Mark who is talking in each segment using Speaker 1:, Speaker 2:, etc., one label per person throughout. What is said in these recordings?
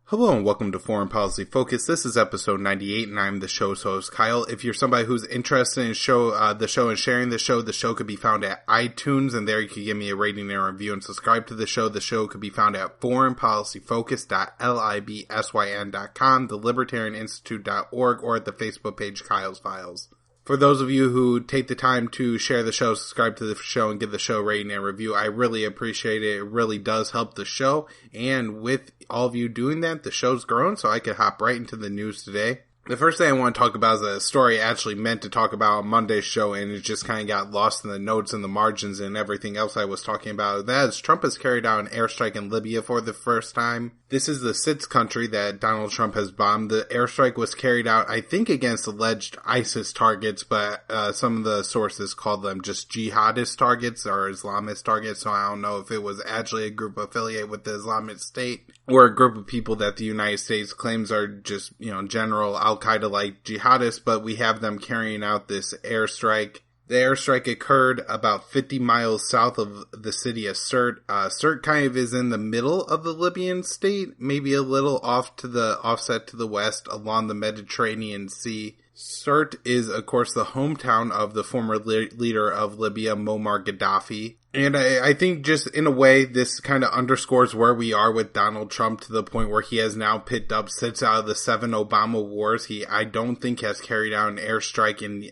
Speaker 1: Hello and welcome to Foreign Policy Focus. This is episode 98 and I'm the show's host, Kyle. If you're somebody who's interested in the show and sharing the show could be found at iTunes, and there you can give me a rating and a review and subscribe to the show. The show could be found at foreignpolicyfocus.libsyn.com, thelibertarianinstitute.org, or at the Facebook page Kyle's Files. For those of you who take the time to share the show, subscribe to the show, and give the show a rating and review, I really appreciate it. It really does help the show. And with all of you doing that, the show's grown, so I could hop right into the news today. The first thing I want to talk about is a story I actually meant to talk about on Monday's show, and it just kind of got lost in the notes and the margins and everything else I was talking about. That is, Trump has carried out an airstrike in Libya for the first time. This is the sixth country that Donald Trump has bombed. The airstrike was carried out, I think, against alleged ISIS targets, but some of the sources called them just jihadist targets or Islamist targets, so I don't know if it was actually a group affiliated with the Islamic State or a group of people that the United States claims are just, general Al-Qaeda-like jihadists, but we have them carrying out this airstrike. The airstrike occurred about 50 miles south of the city of Sirte. Sirte kind of is in the middle of the Libyan state, maybe a little offset to the west along the Mediterranean Sea. Sirte is, of course, the hometown of the former leader of Libya, Muammar Gaddafi. And I think just in a way, this kind of underscores where we are with Donald Trump to the point where he has now picked up 6 out of the 7 Obama wars. I don't think has carried out an airstrike in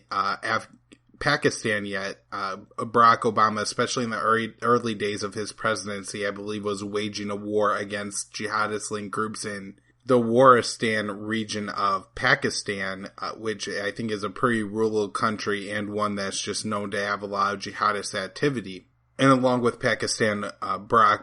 Speaker 1: Pakistan yet. Barack Obama, especially in the early days of his presidency, I believe was waging a war against jihadist-linked groups in the Waristan region of Pakistan, which I think is a pretty rural country and one that's just known to have a lot of jihadist activity. And along with Pakistan,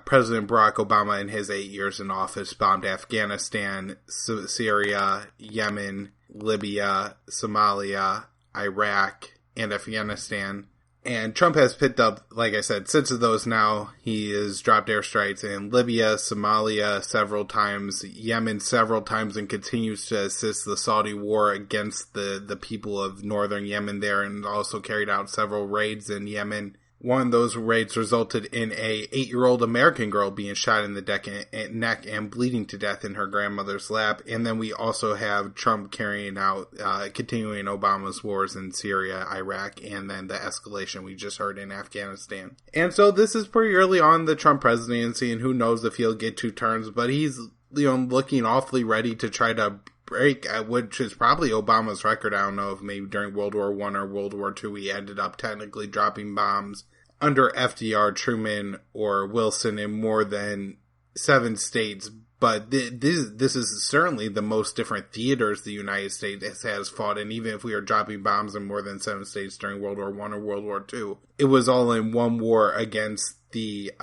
Speaker 1: President Barack Obama in his 8 years in office bombed Afghanistan, Syria, Yemen, Libya, Somalia, Iraq, and Afghanistan. And Trump has picked up, like I said, 6 of those now. He has dropped airstrikes in Libya, Somalia several times, Yemen several times, and continues to assist the Saudi war against the people of northern Yemen there, and also carried out several raids in Yemen. One of those raids resulted in a 8-year-old American girl being shot in the neck and bleeding to death in her grandmother's lap. And then we also have Trump carrying out, continuing Obama's wars in Syria, Iraq, and then the escalation we just heard in Afghanistan. And so this is pretty early on in the Trump presidency, and who knows if he'll get 2 terms, but he's, looking awfully ready to try to break, which is probably Obama's record. I don't know if maybe during World War I or World War II he ended up technically dropping bombs under FDR, Truman, or Wilson in more than 7 states. But this is certainly the most different theaters the United States has fought in. Even if we are dropping bombs in more than 7 states during World War I or World War II, it was all in one war against the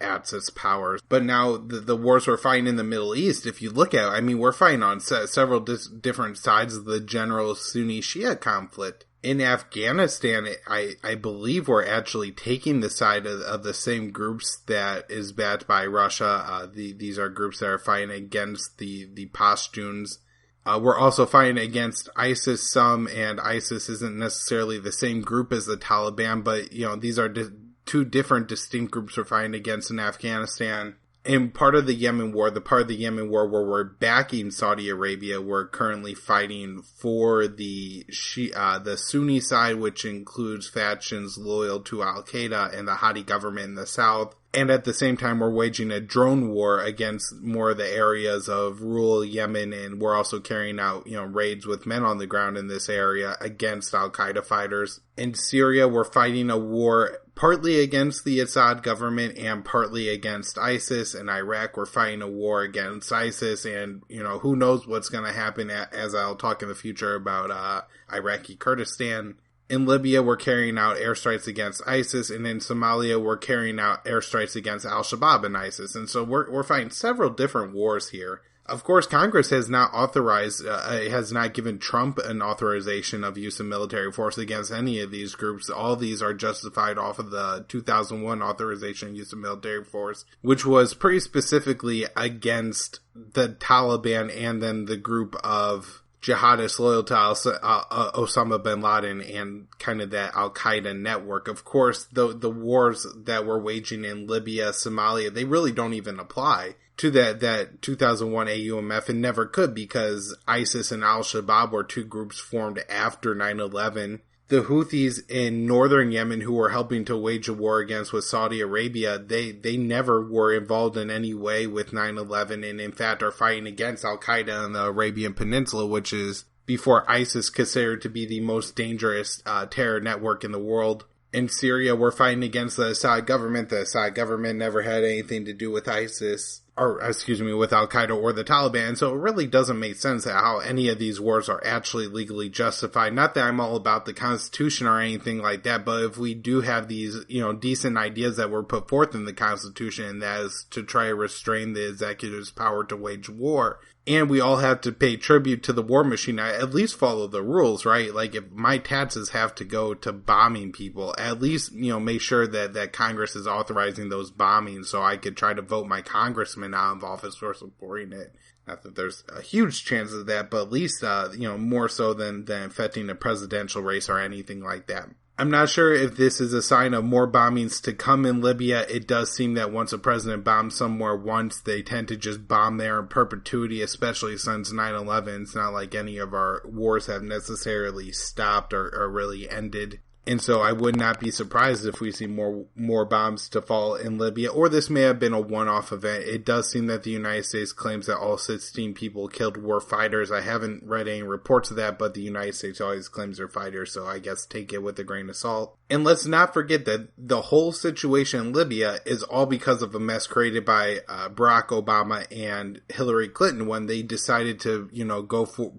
Speaker 1: Axis powers. But now the wars we're fighting in the Middle East, if you look at it, we're fighting on several different sides of the general Sunni-Shia conflict. In Afghanistan, I believe we're actually taking the side of the same groups that is backed by Russia. These are groups that are fighting against the Pashtuns. We're also fighting against ISIS some, and ISIS isn't necessarily the same group as the Taliban, but, these are 2 different distinct groups we're fighting against in Afghanistan. In part of the Yemen war, where we're backing Saudi Arabia, we're currently fighting for the Sunni side, which includes factions loyal to Al-Qaeda and the Hadi government in the south. And at the same time, we're waging a drone war against more of the areas of rural Yemen, and we're also carrying out, raids with men on the ground in this area against Al-Qaeda fighters. In Syria, we're fighting a war partly against the Assad government and partly against ISIS. In Iraq, we're fighting a war against ISIS, and, who knows what's going to happen, as I'll talk in the future about Iraqi Kurdistan. In Libya, we're carrying out airstrikes against ISIS, and in Somalia, we're carrying out airstrikes against Al-Shabaab and ISIS. And so we're fighting several different wars here. Of course, Congress has not has not given Trump an authorization of use of military force against any of these groups. All these are justified off of the 2001 authorization of use of military force, which was pretty specifically against the Taliban and then the group of jihadists loyal to Osama bin Laden and kind of that Al-Qaeda network. Of course, the wars that we're waging in Libya, Somalia, they really don't even apply to that 2001 AUMF and never could because ISIS and Al-Shabaab were two groups formed after 9/11. The Houthis in northern Yemen, who were helping to wage a war against with Saudi Arabia, they never were involved in any way with 9/11 and in fact are fighting against Al-Qaeda on the Arabian Peninsula, which is before ISIS considered to be the most dangerous terror network in the world. In Syria, we're fighting against the Assad government. The Assad government never had anything to do with ISIS, or with Al-Qaeda or the Taliban. So it really doesn't make sense how any of these wars are actually legally justified. Not that I'm all about the Constitution or anything like that, but if we do have these, decent ideas that were put forth in the Constitution, and that is to try to restrain the executive's power to wage war, and we all have to pay tribute to the war machine, I at least follow the rules, right? Like, if my taxes have to go to bombing people, at least, make sure that Congress is authorizing those bombings so I could try to vote my congressman out of office for supporting it. Not that there's a huge chance of that, but at least, more so than affecting a presidential race or anything like that. I'm not sure if this is a sign of more bombings to come in Libya. It does seem that once a president bombs somewhere once, they tend to just bomb there in perpetuity, especially since 9/11. It's not like any of our wars have necessarily stopped or really ended. And so I would not be surprised if we see more bombs to fall in Libya, or this may have been a one-off event. It does seem that the United States claims that all 16 people killed were fighters. I haven't read any reports of that, but the United States always claims they're fighters, so I guess take it with a grain of salt. And let's not forget that the whole situation in Libya is all because of a mess created by Barack Obama and Hillary Clinton when they decided to,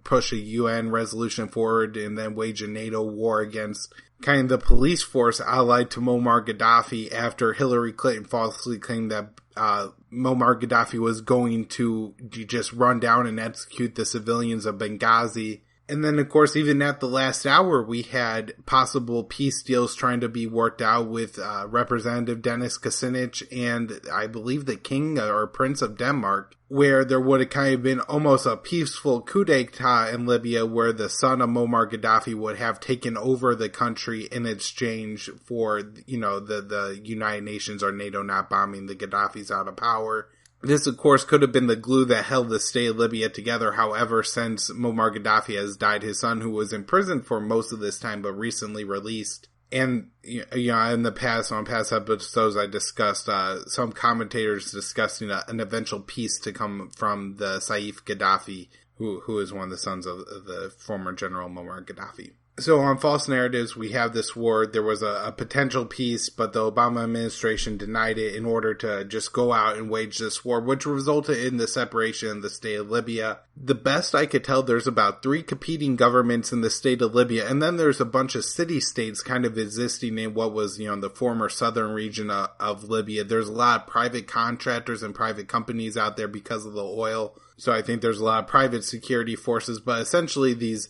Speaker 1: push a UN resolution forward and then wage a NATO war against kind of the police force allied to Muammar Gaddafi after Hillary Clinton falsely claimed that Muammar Gaddafi was going to just run down and execute the civilians of Benghazi. And then, of course, even at the last hour, we had possible peace deals trying to be worked out with Representative Dennis Kucinich and I believe the King or Prince of Denmark, where there would have kind of been almost a peaceful coup d'etat in Libya where the son of Muammar Gaddafi would have taken over the country in exchange for, the United Nations or NATO not bombing the Gaddafis out of power. This, of course, could have been the glue that held the state of Libya together. However, since Muammar Gaddafi has died, his son, who was in prison for most of this time but recently released, and in the past, on past episodes, I discussed some commentators discussing an eventual peace to come from the Saif Gaddafi, who is one of the sons of the former General Muammar Gaddafi. So on false narratives, we have this war. There was a potential peace, but the Obama administration denied it in order to just go out and wage this war, which resulted in the separation of the state of Libya. The best I could tell, there's about 3 competing governments in the state of Libya, and then there's a bunch of city-states kind of existing in what was, the former southern region of Libya. There's a lot of private contractors and private companies out there because of the oil. So I think there's a lot of private security forces, but essentially these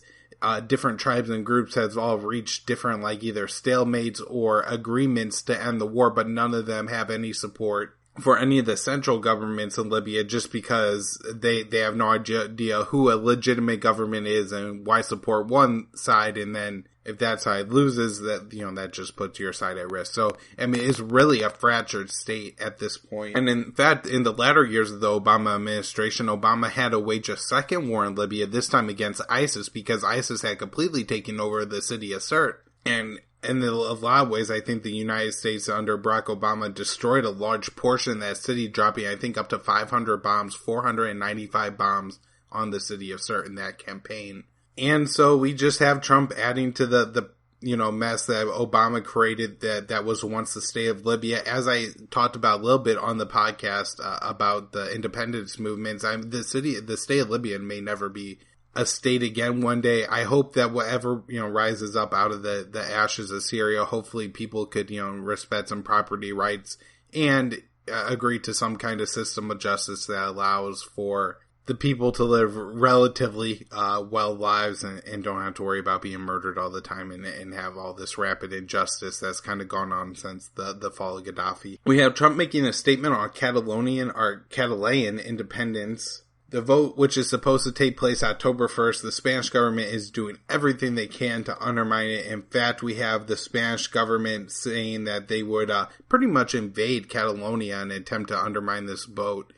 Speaker 1: different tribes and groups have all reached different, either stalemates or agreements to end the war, but none of them have any support for any of the central governments in Libya just because they have no idea who a legitimate government is and why support one side, and then if that side loses, that just puts your side at risk. So, it's really a fractured state at this point. And in fact, in the latter years of the Obama administration, Obama had to wage a second war in Libya, this time against ISIS, because ISIS had completely taken over the city of Sirte. And in a lot of ways, I think the United States under Barack Obama destroyed a large portion of that city, dropping, I think, up to 500 bombs, 495 bombs on the city of Sirte in that campaign. And so we just have Trump adding to the mess that Obama created that was once the state of Libya. As I talked about a little bit on the podcast about the independence movements, the state of Libya may never be a state again one day. I hope that whatever, rises up out of the ashes of Syria, hopefully people could, respect some property rights and agree to some kind of system of justice that allows for the people to live relatively well lives and don't have to worry about being murdered all the time and have all this rapid injustice that's kind of gone on since the fall of Gaddafi. We have Trump making a statement on Catalan independence. The vote, which is supposed to take place October 1st, the Spanish government is doing everything they can to undermine it. In fact, we have the Spanish government saying that they would pretty much invade Catalonia and attempt to undermine this vote.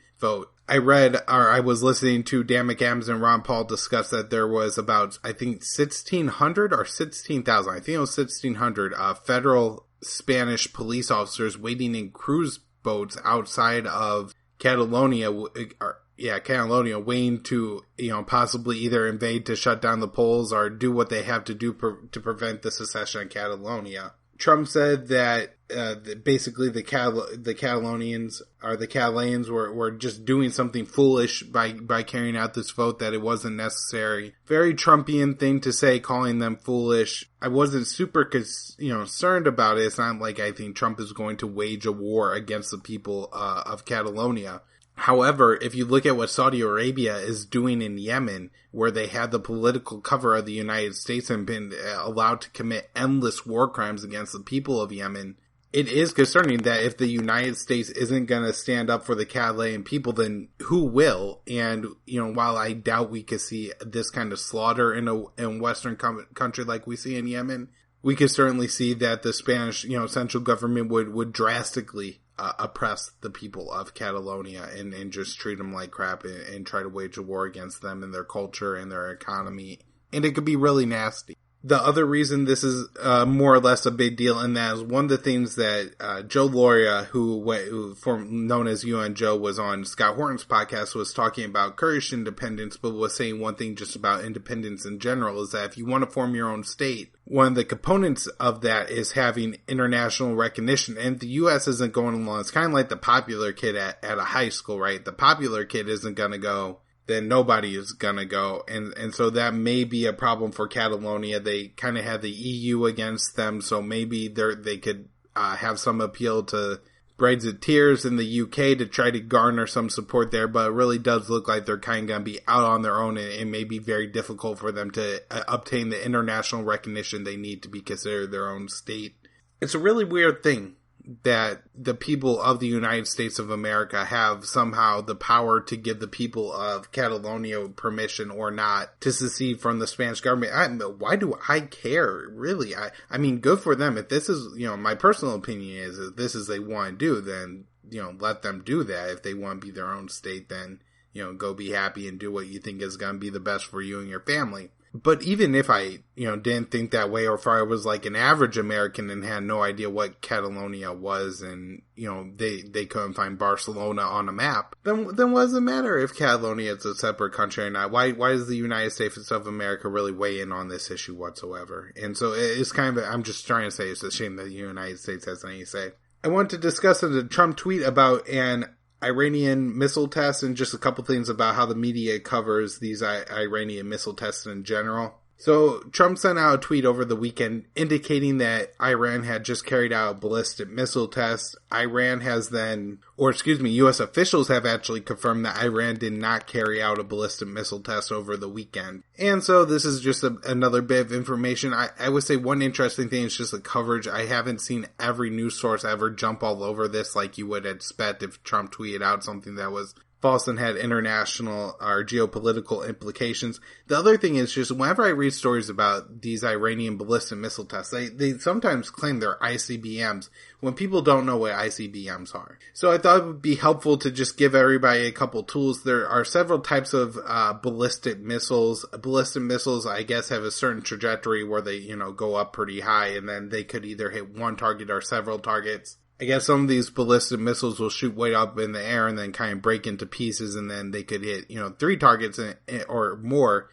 Speaker 1: I was listening to Dan McAdams and Ron Paul discuss that there was about, I think, 1,600 or 16,000, I think it was 1,600 federal Spanish police officers waiting in cruise boats outside of Catalonia, waiting to, possibly either invade to shut down the polls or do what they have to do to prevent the secession of Catalonia. Trump said that basically the Catalonians or the Catalans were just doing something foolish by carrying out this vote, that it wasn't necessary. Very Trumpian thing to say, calling them foolish. I wasn't super concerned about it. It's not like I think Trump is going to wage a war against the people of Catalonia. However, if you look at what Saudi Arabia is doing in Yemen, where they had the political cover of the United States and been allowed to commit endless war crimes against the people of Yemen, it is concerning that if the United States isn't going to stand up for the Catalan people, then who will? And, while I doubt we could see this kind of slaughter in a Western country like we see in Yemen, we could certainly see that the Spanish, central government would drastically oppress the people of Catalonia and just treat them like crap and try to wage a war against them and their culture and their economy. And it could be really nasty. The other reason this is more or less a big deal, and that is one of the things that Joe Lauria, known as UN Joe, was on Scott Horton's podcast, was talking about Kurdish independence, but was saying one thing just about independence in general, is that if you want to form your own state, one of the components of that is having international recognition. And the U.S. isn't going along. It's kind of like the popular kid at a high school, right? The popular kid isn't going to go, then nobody is gonna go. And so that may be a problem for Catalonia. They kind of have the EU against them, so maybe they could have some appeal to Brexiteers in the UK to try to garner some support there, but it really does look like they're kind of gonna be out on their own, and it may be very difficult for them to obtain the international recognition they need to be considered their own state. It's a really weird thing that the people of the United States of America have somehow the power to give the people of Catalonia permission or not to secede from the Spanish government. Why do I care? Really? I mean, good for them. If this is, my personal opinion is if this is they want to do, then, let them do that. If they want to be their own state, then, go be happy and do what you think is going to be the best for you and your family. But even if I, didn't think that way, or if I was like an average American and had no idea what Catalonia was, and, they couldn't find Barcelona on a map, then what does it matter if Catalonia is a separate country or not? Why does the United States of America really weigh in on this issue whatsoever? And so it's kind of, I'm just trying to say it's a shame that the United States has anything to say. I want to discuss a Trump tweet about an Iranian missile tests and just a couple things about how the media covers these Iranian missile tests in general. So Trump sent out a tweet over the weekend indicating that Iran had just carried out a ballistic missile test. U.S. officials have actually confirmed that Iran did not carry out a ballistic missile test over the weekend. And so this is just another bit of information. I would say one interesting thing is just the coverage. I haven't seen every news source ever jump all over this like you would expect if Trump tweeted out something that was false and had international or geopolitical implications. The other thing is just whenever I read stories about these Iranian ballistic missile tests, they sometimes claim they're ICBMs when people don't know what ICBMs are. So I thought it would be helpful to just give everybody a couple tools. There are several types of ballistic missiles. Ballistic missiles, I guess, have a certain trajectory where they, go up pretty high, and then they could either hit one target or several targets. I guess some of these ballistic missiles will shoot way up in the air and then kind of break into pieces, and then they could hit, 3 targets or more,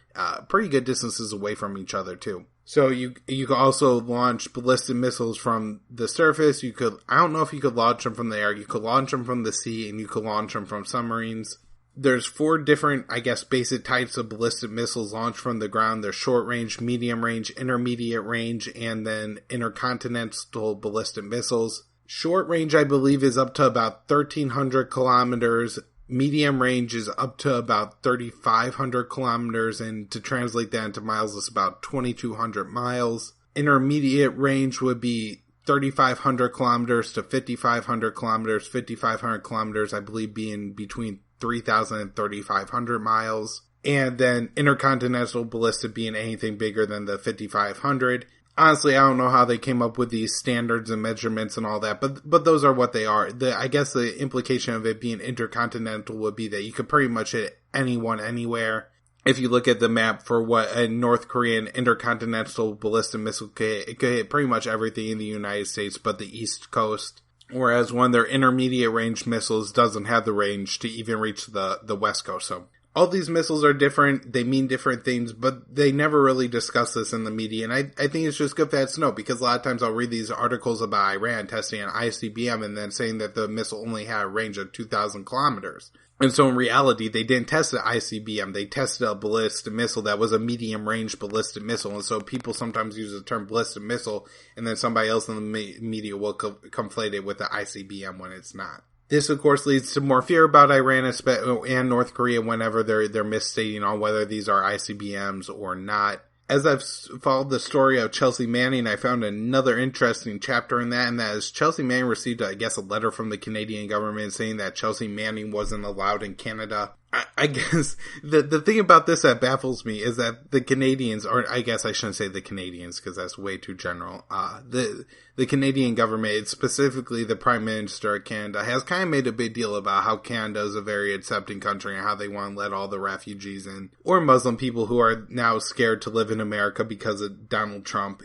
Speaker 1: pretty good distances away from each other too. So you could also launch ballistic missiles from the surface. I don't know if you could launch them from the air. You could launch them from the sea, and you could launch them from submarines. There's 4 different, basic types of ballistic missiles launched from the ground. There's short range, medium range, intermediate range, and then intercontinental ballistic missiles. Short range, I believe, is up to about 1,300 kilometers. Medium range is up to about 3,500 kilometers. And to translate that into miles, it's about 2,200 miles. Intermediate range would be 3,500 kilometers to 5,500 kilometers. 5,500 kilometers, I believe, being between 3,000 and 3,500 miles. And then intercontinental ballistic being anything bigger than the 5,500. honestly, I don't know how they came up with these standards and measurements and all that, but those are what they are. I guess the implication of it being intercontinental would be that you could pretty much hit anyone, anywhere. If you look at the map for what a North Korean intercontinental ballistic missile could hit, it could hit pretty much everything in the United States but the East Coast. Whereas one of their intermediate range missiles doesn't have the range to even reach the West Coast. So all these missiles are different. They mean different things, but they never really discuss this in the media. And I think it's just good for that to know, because a lot of times I'll read these articles about Iran testing an ICBM and then saying that the missile only had a range of 2,000 kilometers. And so in reality, they didn't test an ICBM. They tested a ballistic missile that was a medium-range ballistic missile. And so people sometimes use the term ballistic missile, and then somebody else in the media will conflate it with the ICBM when it's not. This, of course, leads to more fear about Iran and North Korea whenever they're misstating on whether these are ICBMs or not. As I've followed the story of Chelsea Manning, I found another interesting chapter in that, and that is Chelsea Manning received, I guess, a letter from the Canadian government saying that Chelsea Manning wasn't allowed in Canada. I guess the thing about this that baffles me is that the Canadians, or I guess I shouldn't say the Canadians because that's way too general. The Canadian government, specifically the Prime Minister of Canada, has kind of made a big deal about how Canada is a very accepting country and how they want to let all the refugees in, or Muslim people who are now scared to live in America because of Donald Trump.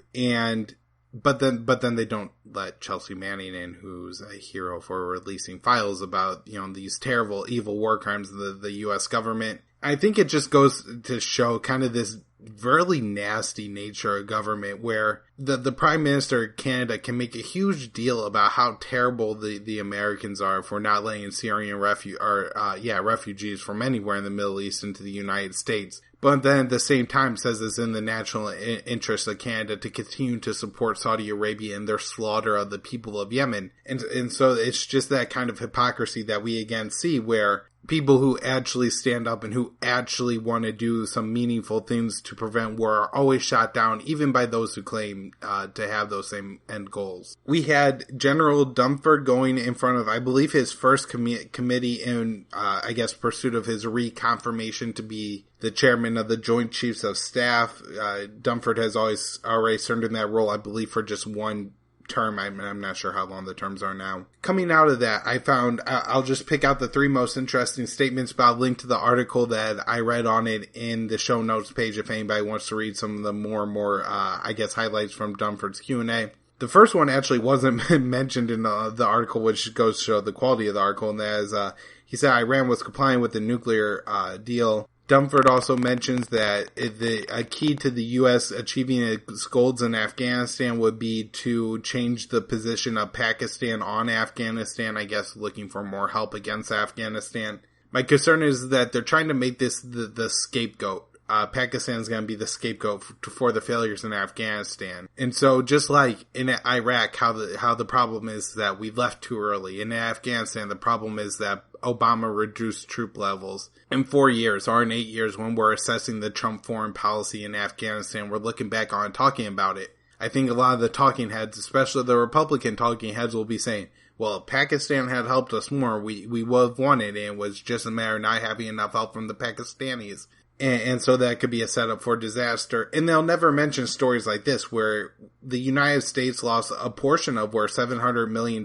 Speaker 1: But then they don't let Chelsea Manning in, who's a hero for releasing files about, these terrible, evil war crimes of the U.S. government. I think it just goes to show kind of this really nasty nature of government where the Prime Minister of Canada can make a huge deal about how terrible the Americans are for not letting Syrian refugees from anywhere in the Middle East into the United States. But then at the same time says it's in the national interest of Canada to continue to support Saudi Arabia in their slaughter of the people of Yemen. And so it's just that kind of hypocrisy that we again see where people who actually stand up and who actually want to do some meaningful things to prevent war are always shot down, even by those who claim to have those same end goals. We had General Dunford going in front of, I believe, his first committee in, pursuit of his reconfirmation to be the chairman of the Joint Chiefs of Staff. Dunford has already served in that role, I believe, for just one term. I'm not sure how long the terms are now. Coming out of that, I found, I'll just pick out the three most interesting statements, but I'll link to the article that I read on it in the show notes page if anybody wants to read some of the more highlights from Dunford's Q&A. The first one actually wasn't mentioned in the article, which goes to show the quality of the article, and that is, he said Iran was complying with the nuclear deal. Dunford also mentions that a key to the U.S. achieving its goals in Afghanistan would be to change the position of Pakistan on Afghanistan, I guess looking for more help against Afghanistan. My concern is that they're trying to make this the scapegoat. Pakistan is going to be the scapegoat for the failures in Afghanistan. And so just like in Iraq, how the problem is that we left too early. In Afghanistan, the problem is that Obama reduced troop levels. In 4 years, or in 8 years, when we're assessing the Trump foreign policy in Afghanistan, we're looking back on and talking about it. I think a lot of the talking heads, especially the Republican talking heads, will be saying, well, if Pakistan had helped us more, we would have won it, and it was just a matter of not having enough help from the Pakistanis. And so that could be a setup for disaster. And they'll never mention stories like this where the United States lost a portion of where $700 million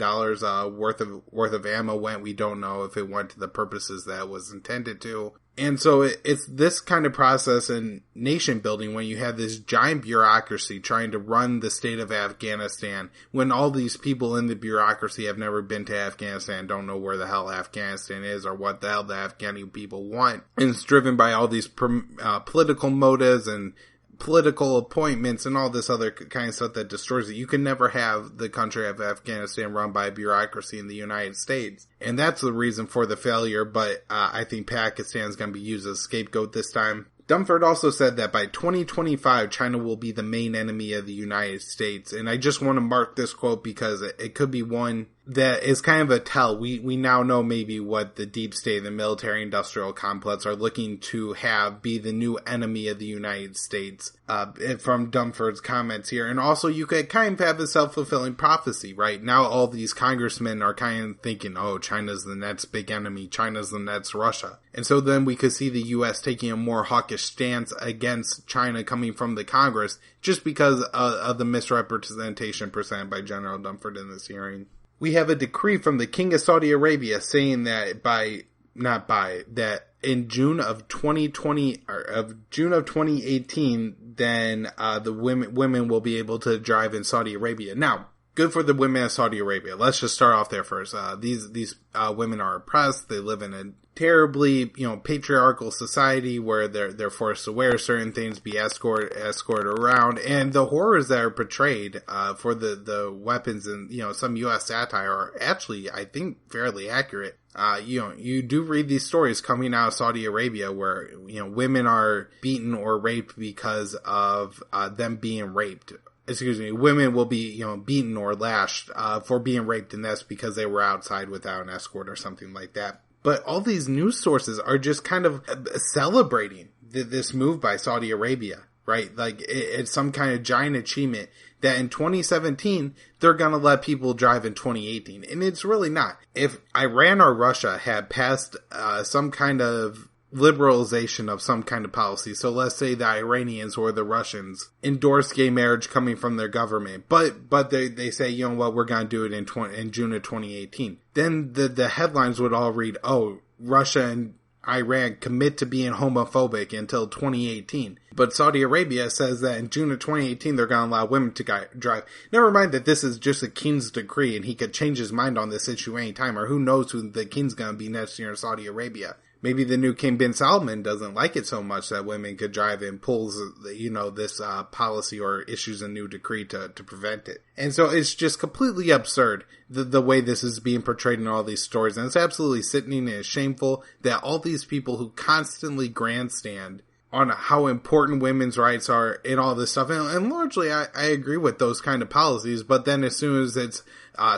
Speaker 1: worth of ammo went. We don't know if it went to the purposes that it was intended to. And so it's this kind of process in nation building when you have this giant bureaucracy trying to run the state of Afghanistan when all these people in the bureaucracy have never been to Afghanistan, don't know where the hell Afghanistan is or what the hell the Afghani people want. And it's driven by all these political motives and political appointments and all this other kind of stuff that destroys it. You can never have the country of Afghanistan run by a bureaucracy in the United States. And that's the reason for the failure, but I think Pakistan is going to be used as a scapegoat this time. Dunford also said that by 2025, China will be the main enemy of the United States. And I just want to mark this quote because it could be one that is kind of a tell. We now know maybe what the deep state and the military industrial complex are looking to have be the new enemy of the United States, from Dunford's comments here. And also you could kind of have a self-fulfilling prophecy, right? Now all these congressmen are kind of thinking, oh, China's the next big enemy, China's the next Russia. And so then we could see the U.S. taking a more hawkish stance against China coming from the Congress just because of the misrepresentation presented by General Dunford in this hearing. We have a decree from the King of Saudi Arabia saying that that in June of 2018, then the women will be able to drive in Saudi Arabia. Now, good for the women of Saudi Arabia. Let's just start off there first. These women are oppressed. They live in a terribly, patriarchal society where they're forced to wear certain things, be escorted around, and the horrors that are portrayed for the weapons and some U.S. satire are actually, I think, fairly accurate. You do read these stories coming out of Saudi Arabia where women are beaten or raped because of them being raped. Women will be, beaten or lashed for being raped, and that's because they were outside without an escort or something like that. But all these news sources are just kind of celebrating this move by Saudi Arabia, right? Like it's some kind of giant achievement that in 2017, they're going to let people drive in 2018. And it's really not. If Iran or Russia had passed some kind of liberalization of some kind of policy. So let's say the Iranians or the Russians endorse gay marriage coming from their government, but they say, we're going to do it in June of 2018. Then the headlines would all read, oh, Russia and Iran commit to being homophobic until 2018. But Saudi Arabia says that in June of 2018, they're going to allow women to drive. Never mind that this is just a king's decree and he could change his mind on this issue anytime, or who knows who the king's going to be next year in Saudi Arabia. Maybe the new King bin Salman doesn't like it so much that women could drive and pulls, this policy or issues a new decree to prevent it. And so it's just completely absurd the way this is being portrayed in all these stories. And it's absolutely sickening and shameful that all these people who constantly grandstand on how important women's rights are and all this stuff. And largely I agree with those kind of policies, but then as soon as it's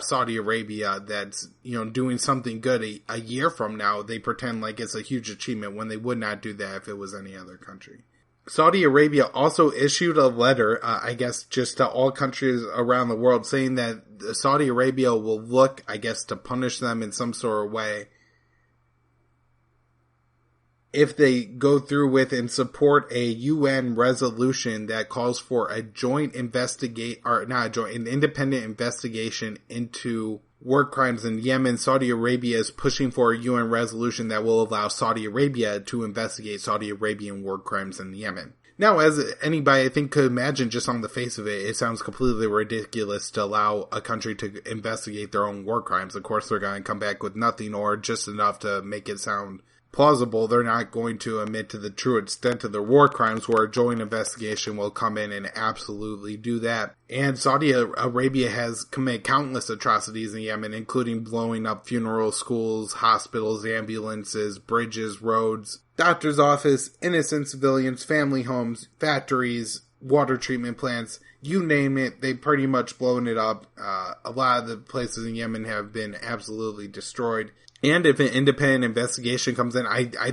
Speaker 1: Saudi Arabia that's, doing something good a year from now, they pretend like it's a huge achievement when they would not do that if it was any other country. Saudi Arabia also issued a letter, I guess, just to all countries around the world saying that Saudi Arabia will look, I guess, to punish them in some sort of way if they go through with and support a UN resolution that calls for a an independent investigation into war crimes in Yemen. Saudi Arabia is pushing for a UN resolution that will allow Saudi Arabia to investigate Saudi Arabian war crimes in Yemen. Now, as anybody I think could imagine just on the face of it, it sounds completely ridiculous to allow a country to investigate their own war crimes. Of course, they're going to come back with nothing or just enough to make it sound plausible. They're not going to admit to the true extent of their war crimes, where a joint investigation will come in and absolutely do that. And Saudi Arabia has committed countless atrocities in Yemen, including blowing up funeral schools, hospitals, ambulances, bridges, roads, doctor's office, innocent civilians, family homes, factories, water treatment plants, you name it, they pretty much blown it up. A lot of the places in Yemen have been absolutely destroyed. And if an independent investigation comes in,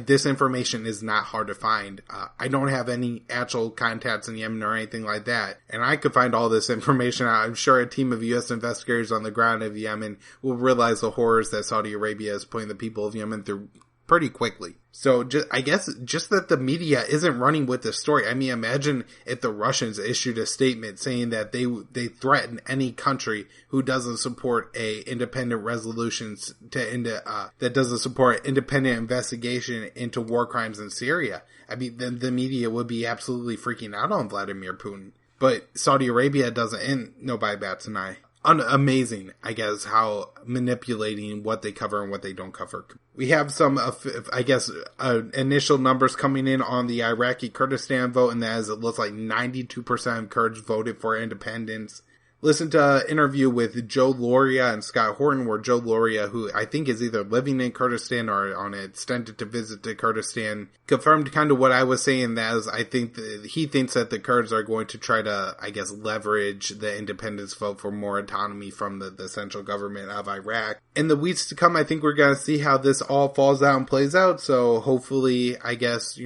Speaker 1: this information is not hard to find. I don't have any actual contacts in Yemen or anything like that. And I could find all this information out. I'm sure a team of U.S. investigators on the ground of Yemen will realize the horrors that Saudi Arabia is putting the people of Yemen through pretty quickly. So I guess just that the media isn't running with this story. I mean, imagine if the Russians issued a statement saying that they threaten any country who doesn't support a independent resolutions that doesn't support independent investigation into war crimes in Syria. I mean, then the media would be absolutely freaking out on Vladimir Putin. But Saudi Arabia doesn't, and nobody bats an eye. Amazing, I guess, how manipulating what they cover and what they don't cover. We have some, initial numbers coming in on the Iraqi Kurdistan vote, and that is, it looks like 92% of Kurds voted for independence. listen to an interview with Joe Loria and Scott Horton, where Joe Loria, who I think is either living in Kurdistan or on an extended to visit to Kurdistan, confirmed kind of what I was saying, that is, I think he thinks that the Kurds are going to try to, I guess, leverage the independence vote for more autonomy from the central government of Iraq. In the weeks to come, I think we're going to see how this all falls out and plays out, so hopefully, I guess,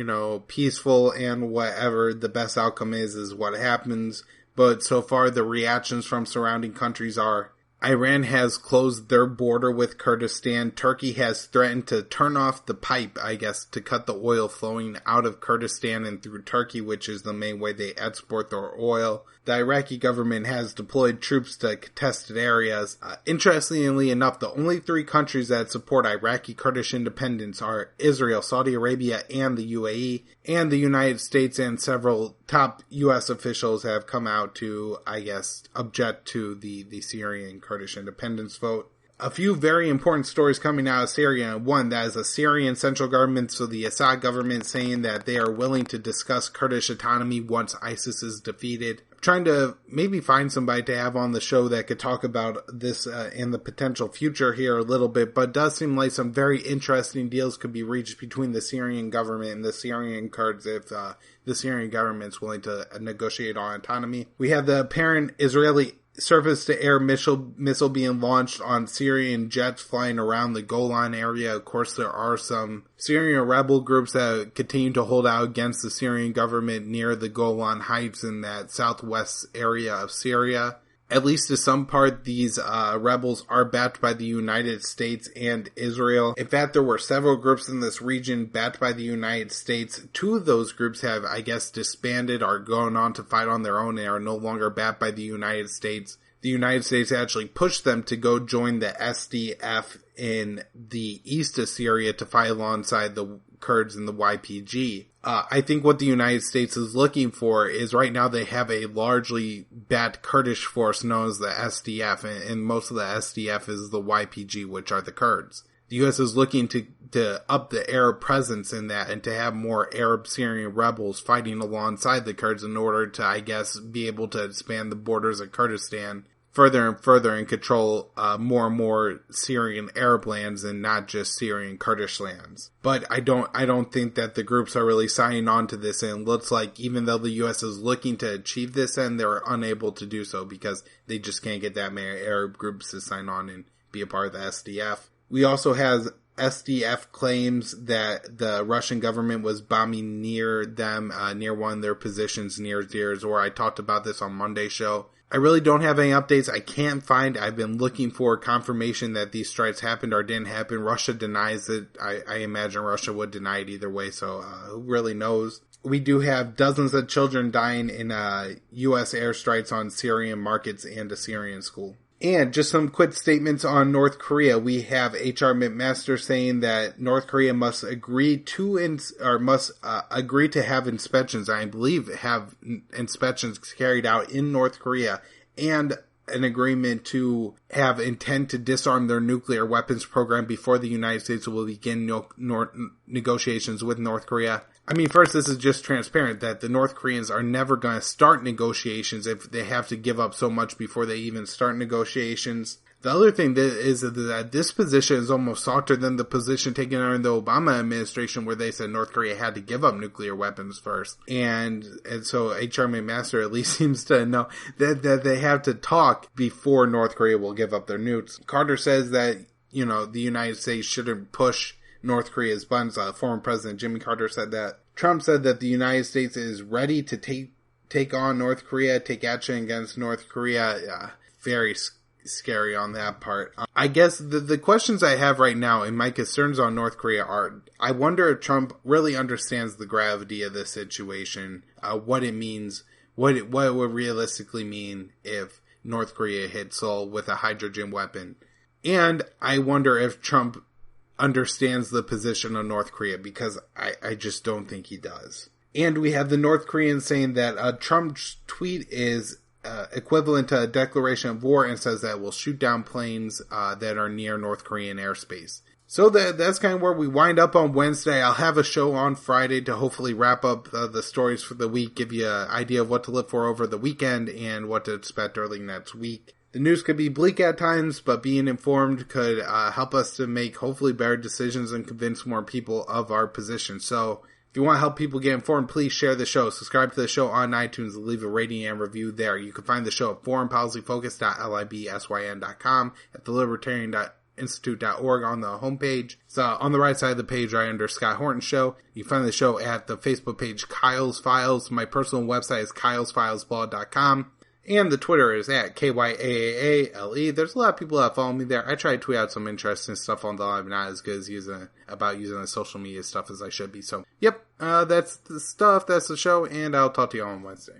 Speaker 1: peaceful and whatever the best outcome is what happens. But so far, the reactions from surrounding countries are Iran has closed their border with Kurdistan. Turkey has threatened to turn off the pipe, I guess, to cut the oil flowing out of Kurdistan and through Turkey, which is the main way they export their oil. The Iraqi government has deployed troops to contested areas. Interestingly enough, the only 3 countries that support Iraqi Kurdish independence are Israel, Saudi Arabia, and the UAE, and the United States, and several top U.S. officials have come out to, I guess, object to the Syrian Kurdish independence vote. A few very important stories coming out of Syria. One, that is a Syrian central government, so the Assad government, saying that they are willing to discuss Kurdish autonomy once ISIS is defeated. I'm trying to maybe find somebody to have on the show that could talk about this and the potential future here a little bit, but it does seem like some very interesting deals could be reached between the Syrian government and the Syrian Kurds if the Syrian government is willing to negotiate on autonomy. We have the apparent Israeli surface-to-air missile being launched on Syrian jets flying around the Golan area. Of course, there are some Syrian rebel groups that continue to hold out against the Syrian government near the Golan Heights in that southwest area of Syria. At least to some part, these rebels are backed by the United States and Israel. In fact, there were several groups in this region backed by the United States. 2 of those groups have, I guess, disbanded, are going on to fight on their own, and are no longer backed by the United States. The United States actually pushed them to go join the SDF in the east of Syria to fight alongside the Kurds and the YPG. I think what the United States is looking for is, right now they have a largely backed Kurdish force known as the SDF, and most of the SDF is the YPG, which are the Kurds. The U.S. is looking to up the Arab presence in that and to have more Arab Syrian rebels fighting alongside the Kurds in order to, I guess, be able to expand the borders of Kurdistan further and further and control more and more Syrian Arab lands and not just Syrian Kurdish lands. But I don't think that the groups are really signing on to this, and it looks like even though the U.S. is looking to achieve this end, they're unable to do so because they just can't get that many Arab groups to sign on and be a part of the SDF. We also have SDF claims that the Russian government was bombing near them, near one of their positions near Deir Ezzor. I talked about this on Monday's show. I really don't have any updates. I can't find. I've been looking for confirmation that these strikes happened or didn't happen. Russia denies it. I imagine Russia would deny it either way, so who really knows? We do have dozens of children dying in U.S. airstrikes on Syrian markets and a Syrian school. And just some quick statements on North Korea. We have H.R. McMaster saying that North Korea must agree to agree to have inspections. I believe have inspections carried out in North Korea, and an agreement to have intent to disarm their nuclear weapons program before the United States will begin negotiations with North Korea. I mean, first, this is just transparent that the North Koreans are never going to start negotiations if they have to give up so much before they even start negotiations. The other thing is that this position is almost softer than the position taken under the Obama administration, where they said North Korea had to give up nuclear weapons first. And so H.R. McMaster at least seems to know that they have to talk before North Korea will give up their nukes. Carter says that, the United States shouldn't push North Korea's buttons. Former President Jimmy Carter said that. Trump said that the United States is ready to take on North Korea, take action against North Korea. Very scary on that part. I guess the questions I have right now and my concerns on North Korea are, I wonder if Trump really understands the gravity of this situation, what it means, what it would realistically mean if North Korea hit Seoul with a hydrogen weapon. And I wonder if Trump understands the position of North Korea, because I just don't think he does. And we have the North Koreans saying that Trump's tweet is equivalent to a declaration of war and says that we'll shoot down planes that are near North Korean airspace. So that's kind of where we wind up on Wednesday. I'll have a show on Friday to hopefully wrap up the stories for the week, give you an idea of what to look for over the weekend and what to expect early next week. The news could be bleak at times, but being informed could help us to make hopefully better decisions and convince more people of our position. So if you want to help people get informed, please share the show. Subscribe to the show on iTunes and leave a rating and review there. You can find the show at foreignpolicyfocus.libsyn.com, at thelibertarian.institute.org on the homepage. It's on the right side of the page right under Scott Horton's show. You can find the show at the Facebook page Kyle's Files. My personal website is kylesfilesblog.com. And the Twitter is at KYAAALE. There's a lot of people that follow me there. I try to tweet out some interesting stuff on the live, not as good as using the social media stuff as I should be. So, yep, that's the stuff, that's the show, and I'll talk to you on Wednesday.